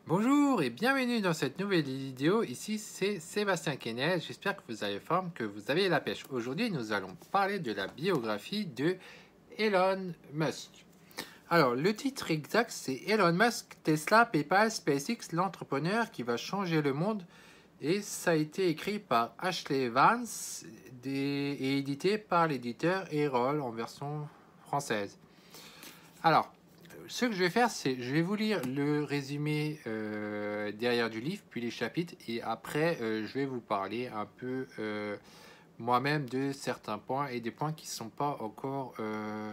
Bonjour et bienvenue dans cette nouvelle vidéo. Ici c'est Sébastien Quesnel. J'espère que vous avez forme, que vous avez la pêche. Aujourd'hui nous allons parler de la biographie de Elon Musk. Alors le titre exact c'est Elon Musk, Tesla, PayPal, SpaceX, l'entrepreneur qui va changer le monde. Et ça a été écrit par Ashley Vance et édité par l'éditeur Erol en version française. Alors, ce que je vais faire, c'est je vais vous lire le résumé derrière du livre, puis les chapitres, et après, je vais vous parler un peu moi-même de certains points et des points qui ne sont pas encore,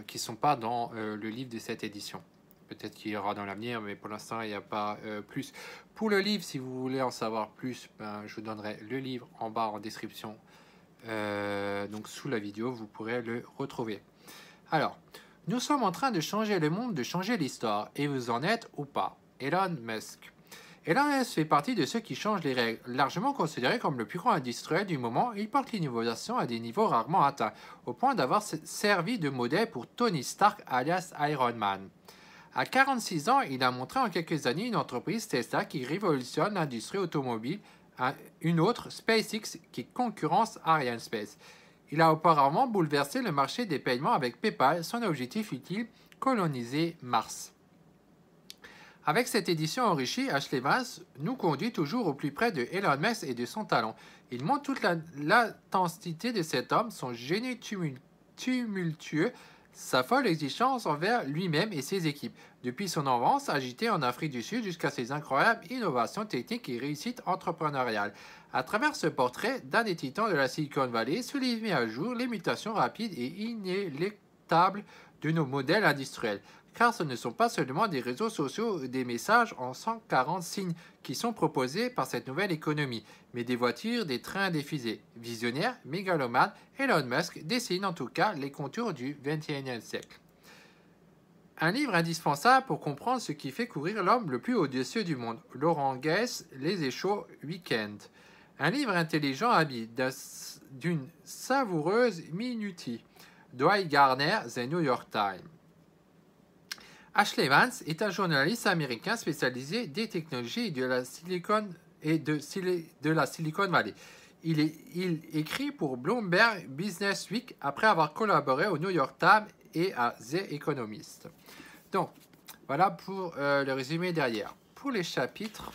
qui sont pas dans le livre de cette édition. Peut-être qu'il y aura dans l'avenir, mais pour l'instant, il n'y a pas plus. Pour le livre, si vous voulez en savoir plus, ben, je vous donnerai le livre en bas en description. Donc sous la vidéo, vous pourrez le retrouver. Alors, nous sommes en train de changer le monde, de changer l'histoire, et vous en êtes ou pas. Elon Musk. Elon Musk fait partie de ceux qui changent les règles. Largement considéré comme le plus grand industriel du moment, il porte l'innovation à des niveaux rarement atteints, au point d'avoir servi de modèle pour Tony Stark alias Iron Man. À 46 ans, il a montré en quelques années une entreprise Tesla qui révolutionne l'industrie automobile, une autre, SpaceX, qui concurrence Arianespace. Il a auparavant bouleversé le marché des paiements avec PayPal, son objectif utile, coloniser Mars. Avec cette édition enrichie, Ashley Vance nous conduit toujours au plus près de Elon Musk et de son talent. Il montre toute l'intensité de cet homme, son génie tumultueux, sa folle exigence envers lui-même et ses équipes, depuis son enfance agitée en Afrique du Sud jusqu'à ses incroyables innovations techniques et réussites entrepreneuriales. À travers ce portrait d'un des titans de la Silicon Valley, souligne à jour les mutations rapides et inéluctables de nos modèles industriels. Car ce ne sont pas seulement des réseaux sociaux ou des messages en 140 signes qui sont proposés par cette nouvelle économie, mais des voitures, des trains, des fusées. Visionnaire, mégalomane, Elon Musk dessine en tout cas les contours du XXIe siècle. Un livre indispensable pour comprendre ce qui fait courir l'homme le plus audacieux du monde. Laurent Guess, Les Échos Week-end. Un livre intelligent habile d'une savoureuse minutie. Dwight Garner, The New York Times. Ashley Vance est un journaliste américain spécialisé des technologies et de la Silicon Valley. Il écrit pour Bloomberg Business Week après avoir collaboré au New York Times et à The Economist. Donc, voilà pour le résumé derrière. Pour les chapitres,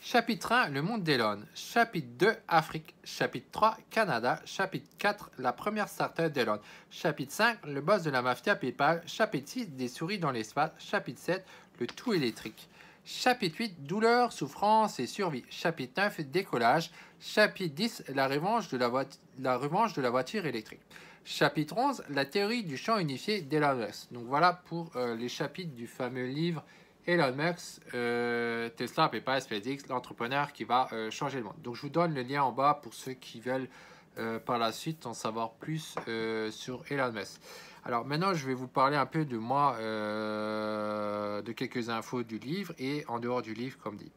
chapitre 1, le monde d'Elon. Chapitre 2, Afrique. Chapitre 3, Canada. Chapitre 4, la première startup d'Elon. Chapitre 5, le boss de la mafia PayPal. Chapitre 6, des souris dans l'espace. Chapitre 7, le tout électrique. Chapitre 8, douleur, souffrance et survie. Chapitre 9, décollage. Chapitre 10, la revanche de la voiture électrique. Chapitre 11, la théorie du champ unifié d'Elon Musk. Donc voilà pour les chapitres du fameux livre Elon Musk, Tesla, PayPal, SpaceX, l'entrepreneur qui va changer le monde. Donc je vous donne le lien en bas pour ceux qui veulent par la suite en savoir plus sur Elon Musk. Alors maintenant je vais vous parler un peu de moi, de quelques infos du livre et en dehors du livre comme dit.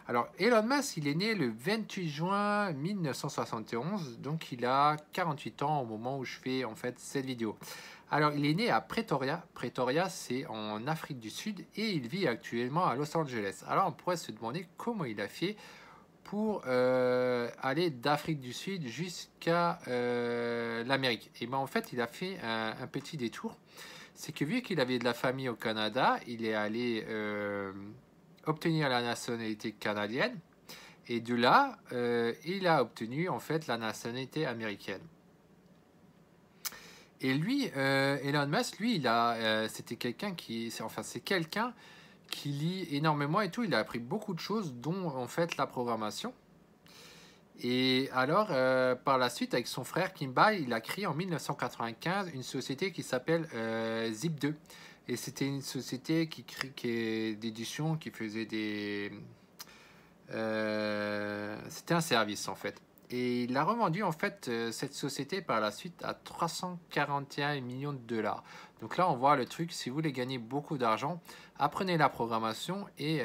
Alors Elon Musk il est né le 28 juin 1971, donc il a 48 ans au moment où je fais en fait cette vidéo. Alors, il est né à Pretoria. Pretoria, c'est en Afrique du Sud et il vit actuellement à Los Angeles. Alors, on pourrait se demander comment il a fait pour aller d'Afrique du Sud jusqu'à l'Amérique. Et bien, en fait, il a fait un petit détour. C'est que vu qu'il avait de la famille au Canada, il est allé obtenir la nationalité canadienne. Et de là, il a obtenu en fait la nationalité américaine. Et lui, Elon Musk, lui, c'était quelqu'un c'est quelqu'un qui lit énormément et tout. Il a appris beaucoup de choses, dont en fait la programmation. Et alors, par la suite, avec son frère Kimball, il a créé en 1995 une société qui s'appelle Zip2. Et c'était une société d'édition qui faisait c'était un service en fait. Et il a revendu en fait cette société par la suite à 341 millions de dollars. Donc là, on voit le truc, si vous voulez gagner beaucoup d'argent, apprenez la programmation et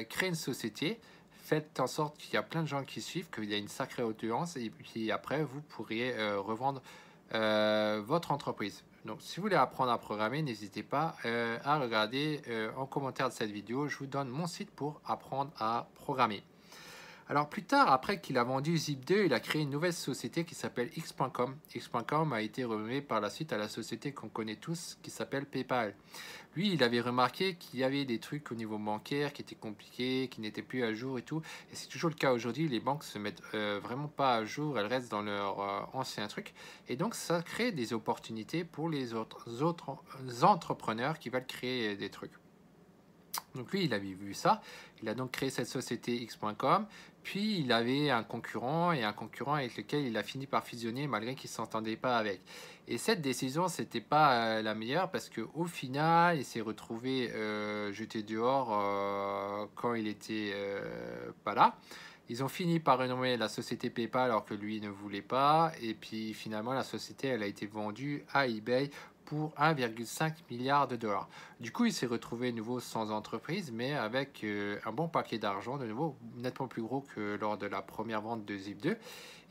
créez une société. Faites en sorte qu'il y a plein de gens qui suivent, qu'il y a une sacrée audience et puis après, vous pourriez revendre votre entreprise. Donc, si vous voulez apprendre à programmer, n'hésitez pas à regarder en commentaire de cette vidéo. Je vous donne mon site pour apprendre à programmer. Alors plus tard, après qu'il a vendu Zip2, il a créé une nouvelle société qui s'appelle X.com. X.com a été renommé par la suite à la société qu'on connaît tous qui s'appelle PayPal. Lui, il avait remarqué qu'il y avait des trucs au niveau bancaire qui étaient compliqués, qui n'étaient plus à jour et tout. Et c'est toujours le cas aujourd'hui, les banques se mettent vraiment pas à jour, elles restent dans leur ancien truc. Et donc ça crée des opportunités pour les autres entrepreneurs qui veulent créer des trucs. Donc lui, il avait vu ça. Il a donc créé cette société X.com. Puis il avait un concurrent et un concurrent avec lequel il a fini par fusionner malgré qu'il ne s'entendait pas avec. Et cette décision, c'était pas la meilleure parce qu'au final, il s'est retrouvé jeté dehors quand il était pas là. Ils ont fini par renommer la société PayPal alors que lui ne voulait pas. Et puis finalement, la société, elle a été vendue à eBay pour 1,5 milliard de dollars. Du coup, il s'est retrouvé de nouveau sans entreprise, mais avec un bon paquet d'argent, de nouveau nettement plus gros que lors de la première vente de Zip2.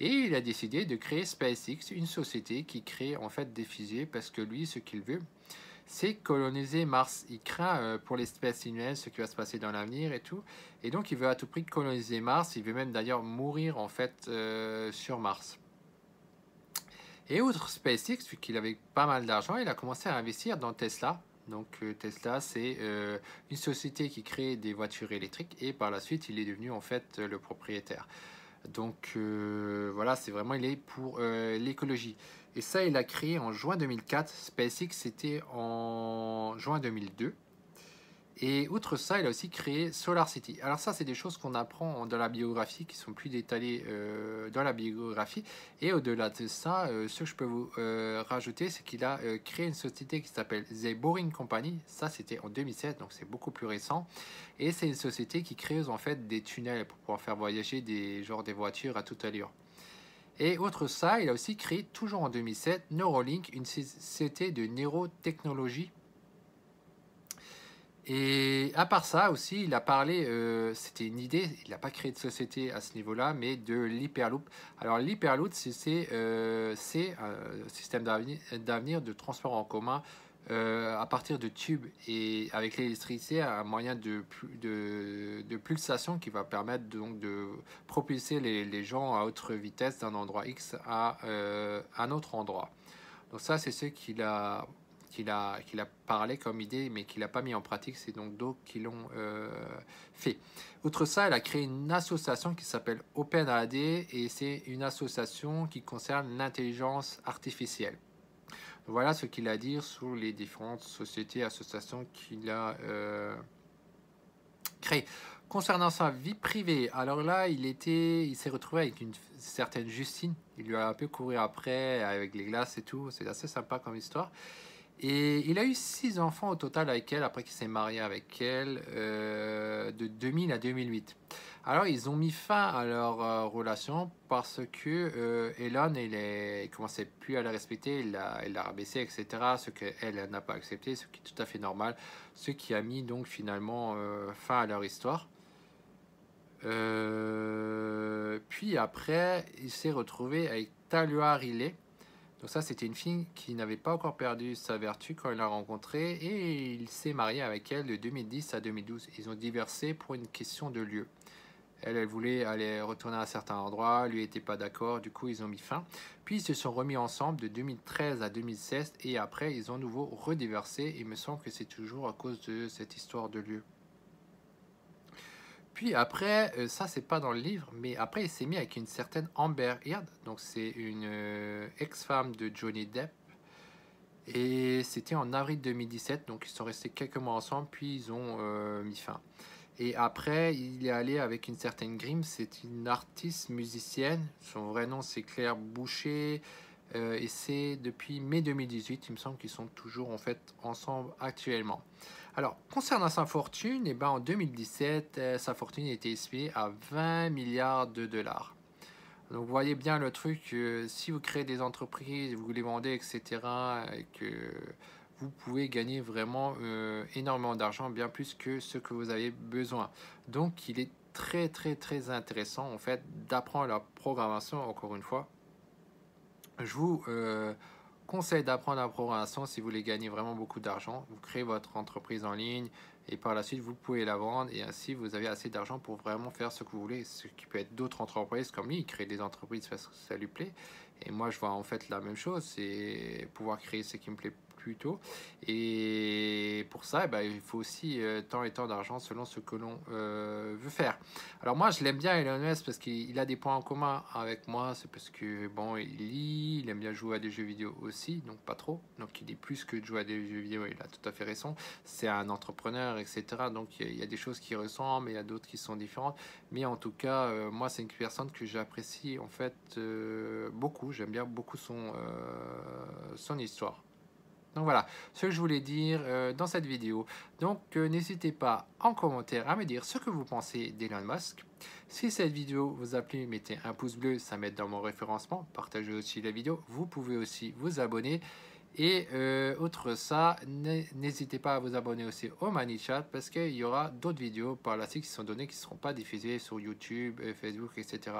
Et il a décidé de créer SpaceX, une société qui crée en fait des fusées, parce que lui, ce qu'il veut, c'est coloniser Mars. Il craint pour l'espèce humaine, ce qui va se passer dans l'avenir et tout. Et donc, il veut à tout prix coloniser Mars. Il veut même d'ailleurs mourir en fait sur Mars. Et outre SpaceX, vu qu'il avait pas mal d'argent, il a commencé à investir dans Tesla. Donc Tesla, c'est une société qui crée des voitures électriques et par la suite, il est devenu en fait le propriétaire. Donc voilà, c'est vraiment, il est pour l'écologie. Et ça, il a créé en juin 2004. SpaceX, c'était en juin 2002. Et outre ça, il a aussi créé SolarCity. Alors ça, c'est des choses qu'on apprend dans la biographie, qui sont plus détaillées dans la biographie. Et au-delà de ça, ce que je peux vous rajouter, c'est qu'il a créé une société qui s'appelle The Boring Company. Ça, c'était en 2007, donc c'est beaucoup plus récent. Et c'est une société qui crée en fait des tunnels pour pouvoir faire voyager des voitures à toute allure. Et outre ça, il a aussi créé, toujours en 2007, Neuralink, une société de neurotechnologie. Et à part ça aussi, il a parlé, c'était une idée, il n'a pas créé de société à ce niveau-là, mais de l'Hyperloop. Alors l'Hyperloop, c'est un système d'avenir de transport en commun à partir de tubes et avec l'électricité, un moyen de pulsation qui va permettre donc de propulser les gens à haute vitesse d'un endroit X à un autre endroit. Donc ça, c'est ce qu'il a parlé comme idée, mais qu'il n'a pas mis en pratique. C'est donc d'autres qui l'ont fait. Outre ça, elle a créé une association qui s'appelle OpenAD, et c'est une association qui concerne l'intelligence artificielle. Voilà ce qu'il a à dire sur les différentes sociétés et associations qu'il a créées. Concernant sa vie privée, alors là, il s'est retrouvé avec une certaine Justine. Il lui a un peu couru après, avec les glaces et tout. C'est assez sympa comme histoire. Et il a eu 6 enfants au total avec elle, après qu'il s'est marié avec elle, de 2000 à 2008. Alors, ils ont mis fin à leur relation parce que Elon, il commençait plus à la respecter, il l'a rabaissée, etc. Ce qu'elle n'a pas accepté, ce qui est tout à fait normal. Ce qui a mis donc finalement fin à leur histoire. Puis après, il s'est retrouvé avec Talia Riley. Donc ça, c'était une fille qui n'avait pas encore perdu sa vertu quand il l'a rencontrée, et il s'est marié avec elle de 2010 à 2012. Ils ont divorcé pour une question de lieu. Elle voulait aller retourner à un certain endroit, lui n'était pas d'accord, du coup ils ont mis fin. Puis ils se sont remis ensemble de 2013 à 2016, et après ils ont nouveau rediversé. Il me semble que c'est toujours à cause de cette histoire de lieu. Puis après, ça c'est pas dans le livre, mais après il s'est mis avec une certaine Amber Heard, donc c'est une ex-femme de Johnny Depp, et c'était en avril 2017, donc ils sont restés quelques mois ensemble, puis ils ont mis fin. Et après, il est allé avec une certaine Grimm, c'est une artiste musicienne, son vrai nom c'est Claire Boucher, et c'est depuis mai 2018, il me semble qu'ils sont toujours en fait ensemble actuellement. Alors, concernant sa fortune, eh ben, en 2017, sa fortune était estimée à 20 milliards de dollars. Donc, vous voyez bien le truc, si vous créez des entreprises, vous les vendez, etc., et que vous pouvez gagner vraiment énormément d'argent, bien plus que ce que vous avez besoin. Donc, il est très, très, très intéressant, en fait, d'apprendre la programmation, encore une fois, Je vous conseille d'apprendre la programmation si vous voulez gagner vraiment beaucoup d'argent. Vous créez votre entreprise en ligne et par la suite, vous pouvez la vendre et ainsi, vous avez assez d'argent pour vraiment faire ce que vous voulez. Ce qui peut être d'autres entreprises comme lui, il crée des entreprises parce que ça lui plaît. Et moi, je vois en fait la même chose, c'est pouvoir créer ce qui me plaît plutôt. Et pour ça, eh ben, il faut aussi tant et tant d'argent selon ce que l'on veut faire. Alors moi, je l'aime bien Elon Musk parce qu'il a des points en commun avec moi. C'est parce que bon, il lit, il aime bien jouer à des jeux vidéo aussi, donc pas trop. Donc il est plus que de jouer à des jeux vidéo. Il a tout à fait raison. C'est un entrepreneur, etc. Donc il y a des choses qui ressemblent, et il y a d'autres qui sont différentes. Mais en tout cas, moi, c'est une personne que j'apprécie en fait beaucoup. J'aime bien beaucoup son histoire. Donc voilà, ce que je voulais dire dans cette vidéo. Donc n'hésitez pas en commentaire à me dire ce que vous pensez d'Elon Musk. Si cette vidéo vous a plu, mettez un pouce bleu, ça m'aide dans mon référencement. Partagez aussi la vidéo. Vous pouvez aussi vous abonner. Et outre ça, n'hésitez pas à vous abonner aussi au ManyChat parce qu'il y aura d'autres vidéos par la suite qui sont données qui ne seront pas diffusées sur YouTube, Facebook, etc.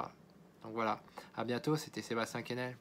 Donc voilà, à bientôt, c'était Sébastien Quesnel.